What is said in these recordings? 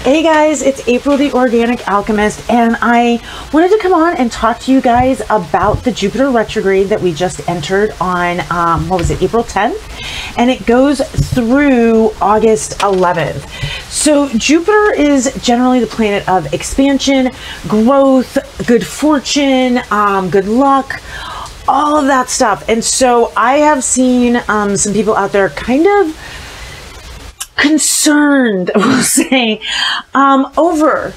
Hey guys, it's April the Organic Alchemist, and I wanted to come on and talk to you guys about the Jupiter retrograde that we just entered on, April 10th, and it goes through August 11th. So Jupiter is generally the planet of expansion, growth, good fortune, good luck, all of that stuff. And so I have seen some people out there kind of concerned, we'll say, over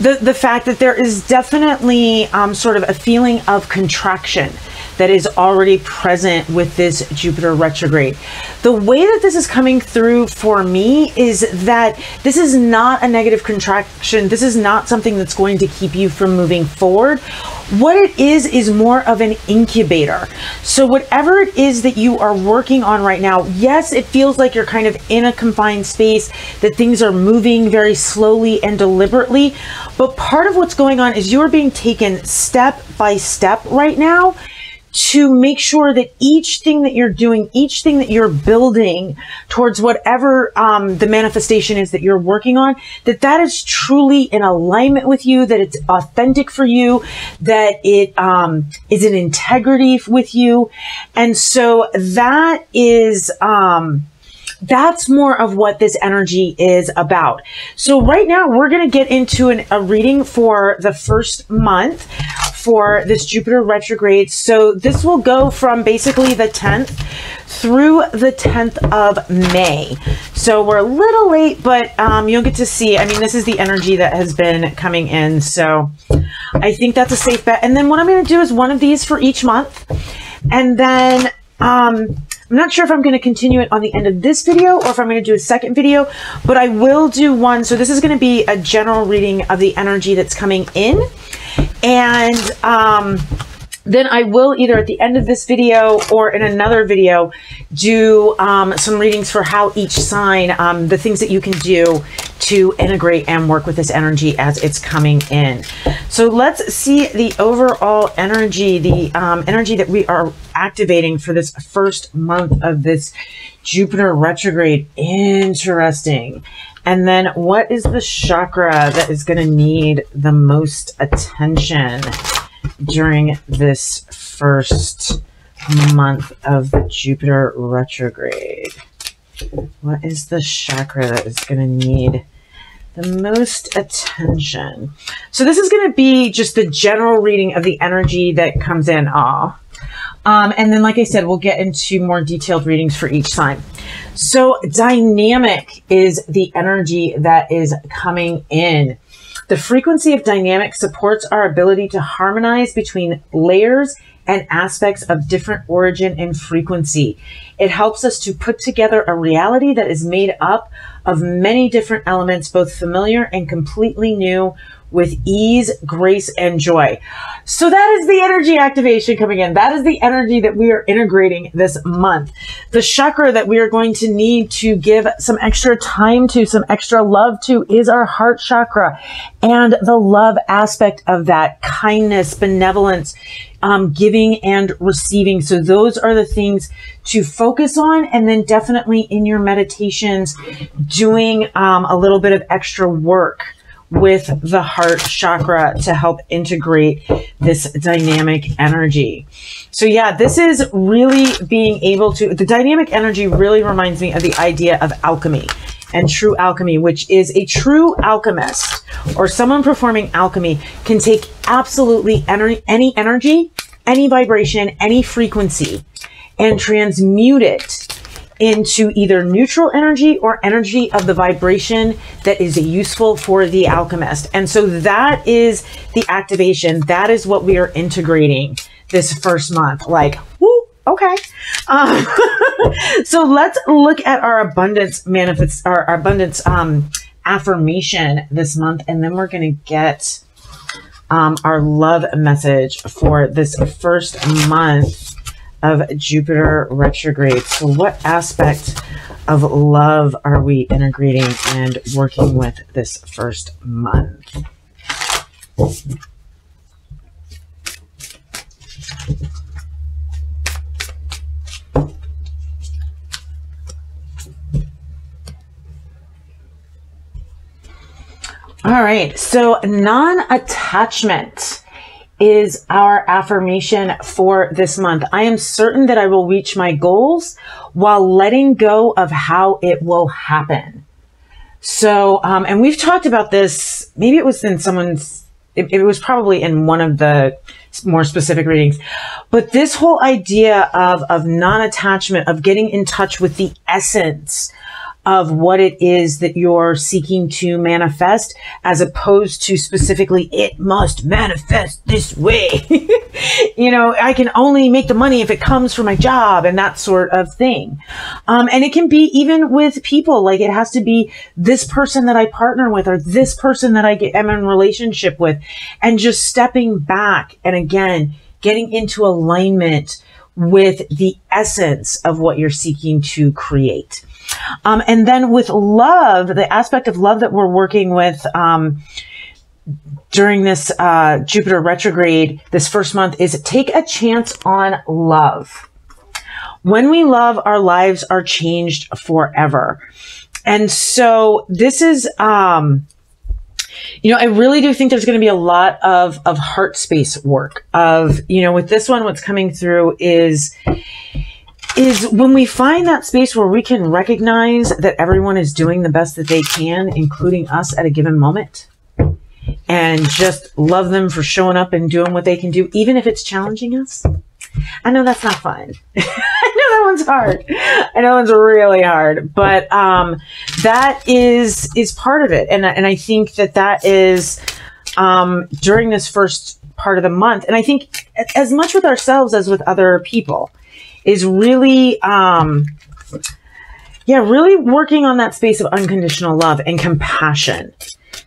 the fact that there is definitely sort of a feeling of contraction that is already present with this Jupiter retrograde. The way that this is coming through for me is that this is not a negative contraction. This is not something that's going to keep you from moving forward. What it is more of an incubator. So whatever it is that you are working on right now, yes, it feels like you're kind of in a confined space, that things are moving very slowly and deliberately. But part of what's going on is you are being taken step by step right now to make sure that each thing that you're doing, each thing that you're building towards whatever the manifestation is that you're working on, that is truly in alignment with you, that it's authentic for you, that it is in integrity with you. And so that is that's more of what this energy is about. So right now we're going to get into a reading for the first month for this Jupiter retrograde. So this will go from basically the 10th through the 10th of May. So we're a little late, but you'll get to see. I mean, this is the energy that has been coming in. So I think that's a safe bet. And then what I'm going to do is one of these for each month. And then I'm not sure if I'm going to continue it on the end of this video or if I'm going to do a second video, but I will do one. So this is going to be a general reading of the energy that's coming in. And then I will either at the end of this video or in another video do some readings for how each sign, the things that you can do to integrate and work with this energy as it's coming in. So let's see the overall energy, the energy that we are activating for this first month of this Jupiter retrograde. Interesting. And then what is the chakra that is going to need the most attention during this first month of the Jupiter retrograde? What is the chakra that is going to need the most attention? So this is going to be just the general reading of the energy that comes in. And then, like I said, we'll get into more detailed readings for each sign. So dynamic is the energy that is coming in. The frequency of dynamic supports our ability to harmonize between layers and aspects of different origin and frequency. It helps us to put together a reality that is made up of many different elements, both familiar and completely new, with ease, grace, and joy. So that is the energy activation coming in. That is the energy that we are integrating this month. The chakra that we are going to need to give some extra time to, some extra love to, is our heart chakra. And the love aspect of that, kindness, benevolence, giving and receiving. So those are the things to focus on. And then definitely in your meditations, doing a little bit of extra work with the heart chakra to help integrate this dynamic energy. So yeah, this is really being able to, the dynamic energy really reminds me of the idea of alchemy and true alchemy, which is a true alchemist or someone performing alchemy can take absolutely any energy, any vibration, any frequency, and transmute it into either neutral energy or energy of the vibration that is useful for the alchemist. And so that is the activation. That is what we are integrating this first month. Like, woo, okay. So let's look at our abundance our abundance affirmation this month, and then we're going to get our love message for this first month of Jupiter retrograde. So what aspect of love are we integrating and working with this first month? All right, so non-attachment is our affirmation for this month. I am certain that I will reach my goals while letting go of how it will happen. So, and we've talked about this, maybe it was in someone's, it was probably in one of the more specific readings, but this whole idea of non-attachment, of getting in touch with the essence of what it is that you're seeking to manifest, as opposed to specifically, it must manifest this way. You know, I can only make the money if it comes from my job and that sort of thing. And it can be even with people, like it has to be this person that I partner with or this person that am in relationship with, and just stepping back and again, getting into alignment with the essence of what you're seeking to create. And then with love, the aspect of love that we're working with during this Jupiter retrograde, this first month, is take a chance on love. When we love, our lives are changed forever. And so this is, you know, I really do think there's going to be a lot of heart space work of, you know, with this one, what's coming through is when we find that space where we can recognize that everyone is doing the best that they can, including us at a given moment, and just love them for showing up and doing what they can do, even if it's challenging us. I know that's not fun. I know that one's hard. I know it's really hard, but that is part of it. And I think that is during this first part of the month. And I think as much with ourselves as with other people, is really, really working on that space of unconditional love and compassion.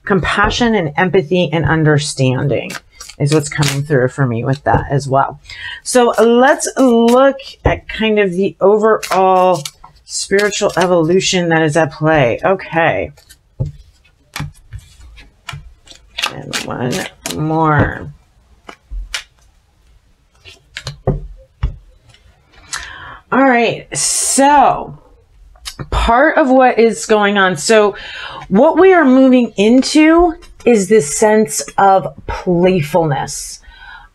Compassion and empathy and understanding is what's coming through for me with that as well. So let's look at kind of the overall spiritual evolution that is at play. Okay. And one more. All right, so part of what is going on. So what we are moving into is this sense of playfulness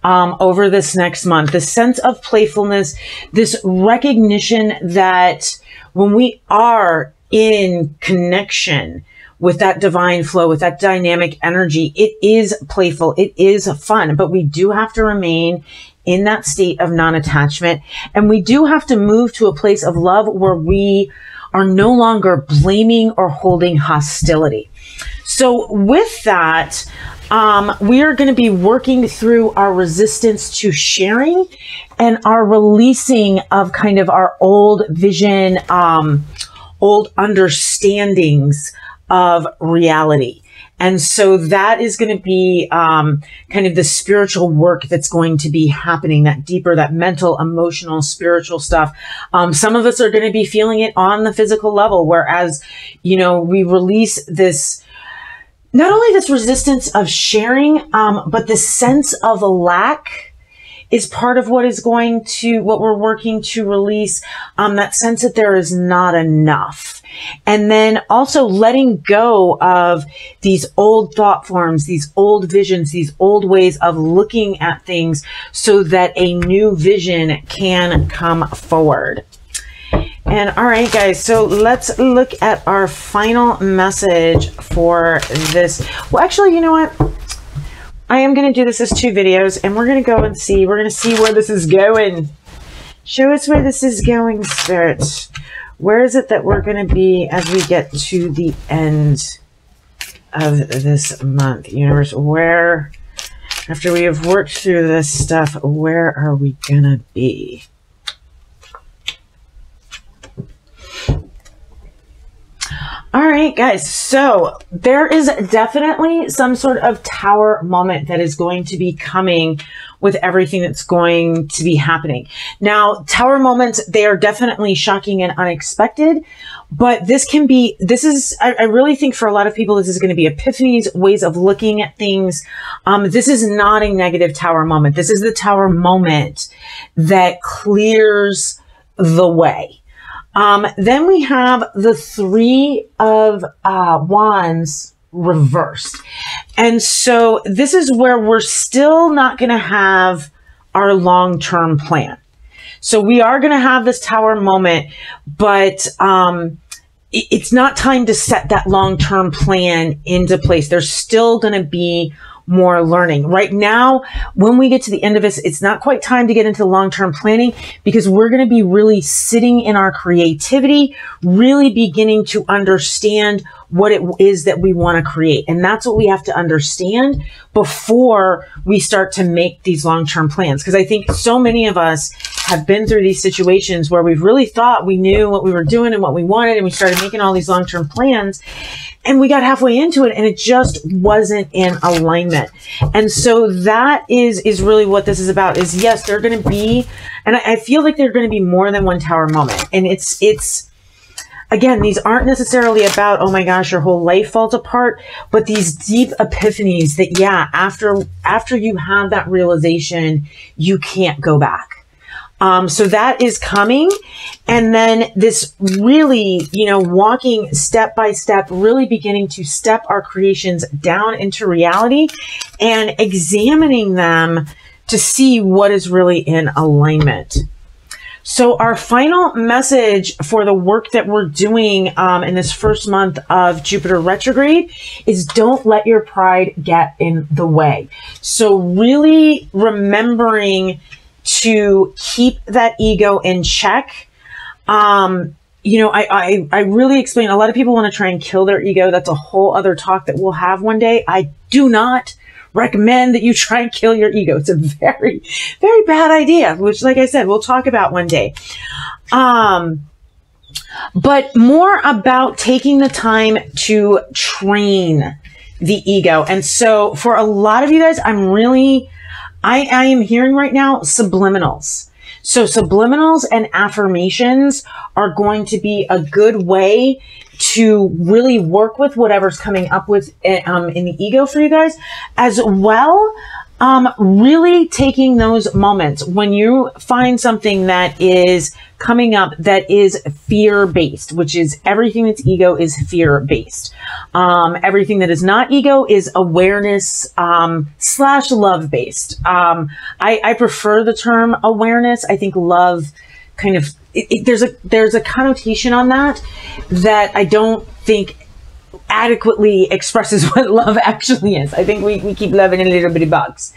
over this next month. The sense of playfulness, this recognition that when we are in connection with that divine flow, with that dynamic energy, it is playful, it is fun, but we do have to remain in that state of non-attachment. And we do have to move to a place of love where we are no longer blaming or holding hostility. So with that, we are going to be working through our resistance to sharing and our releasing of kind of our old vision, old understandings of reality. And so that is going to be kind of the spiritual work that's going to be happening, that deeper, that mental, emotional, spiritual stuff. Some of us are going to be feeling it on the physical level, whereas, you know, we release this, not only this resistance of sharing, but this sense of lack is part of what we're working to release, that sense that there is not enough. And then also letting go of these old thought forms, these old visions, these old ways of looking at things so that a new vision can come forward. And all right, guys, so let's look at our final message for this. Well, actually, you know what? I am going to do this as 2 videos, and we're going to go and see. We're going to see where this is going. Show us where this is going, Spirit. Where is it that we're going to be as we get to the end of this month? Universe, where, after we have worked through this stuff, where are we going to be? All right, guys, so there is definitely some sort of tower moment that is going to be coming with everything that's going to be happening. Now, tower moments, they are definitely shocking and unexpected, but I really think for a lot of people, this is going to be epiphanies, ways of looking at things. This is not a negative tower moment. This is the tower moment that clears the way. Then we have the 3 of Wands reversed. And so this is where we're still not going to have our long-term plan. So we are going to have this Tower moment, but it's not time to set that long-term plan into place. There's still going to be more learning. Right now, when we get to the end of this, it's not quite time to get into long-term planning, because we're going to be really sitting in our creativity, really beginning to understand what it is that we want to create. And that's what we have to understand before we start to make these long-term plans. Because I think so many of us have been through these situations where we've really thought we knew what we were doing and what we wanted, and we started making all these long-term plans, and we got halfway into it and it just wasn't in alignment. And so that is really what this is about. Is yes, they're going to be, and I feel like they're going to be more than one Tower moment. And it's again, these aren't necessarily about, oh my gosh, your whole life falls apart, but these deep epiphanies that, yeah, after you have that realization, you can't go back. So that is coming. And then this really, you know, walking step by step, really beginning to step our creations down into reality and examining them to see what is really in alignment. So our final message for the work that we're doing in this first month of Jupiter retrograde is don't let your pride get in the way. So really remembering to keep that ego in check. You know, I really explain, a lot of people want to try and kill their ego. That's a whole other talk that we'll have one day. I do not recommend that you try and kill your ego. It's a very, very bad idea, which, like I said, we'll talk about one day. But more about taking the time to train the ego. And so for a lot of you guys, I am hearing right now subliminals. So subliminals and affirmations are going to be a good way to really work with whatever's coming up with in the ego for you guys, as well. Really taking those moments when you find something that is coming up that is fear-based, which is everything that's ego is fear-based. Everything that is not ego is awareness / love-based. I prefer the term awareness. I think love kind of, there's a connotation on that I don't think adequately expresses what love actually is. I think we keep love in a little bitty box.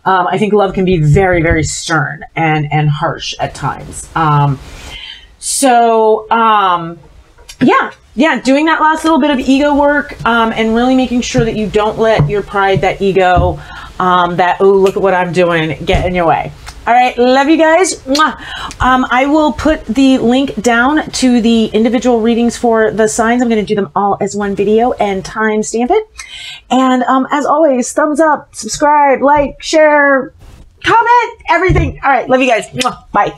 I think love can be very, very stern and harsh at times. Yeah, doing that last little bit of ego work and really making sure that you don't let your pride, that ego, that, oh, look at what I'm doing, get in your way. All right, love you guys. Mwah. I will put the link down to the individual readings for the signs. I'm going to do them all as one video and timestamp it. And as always, thumbs up, subscribe, like, share, comment, everything. All right, love you guys. Mwah. Bye.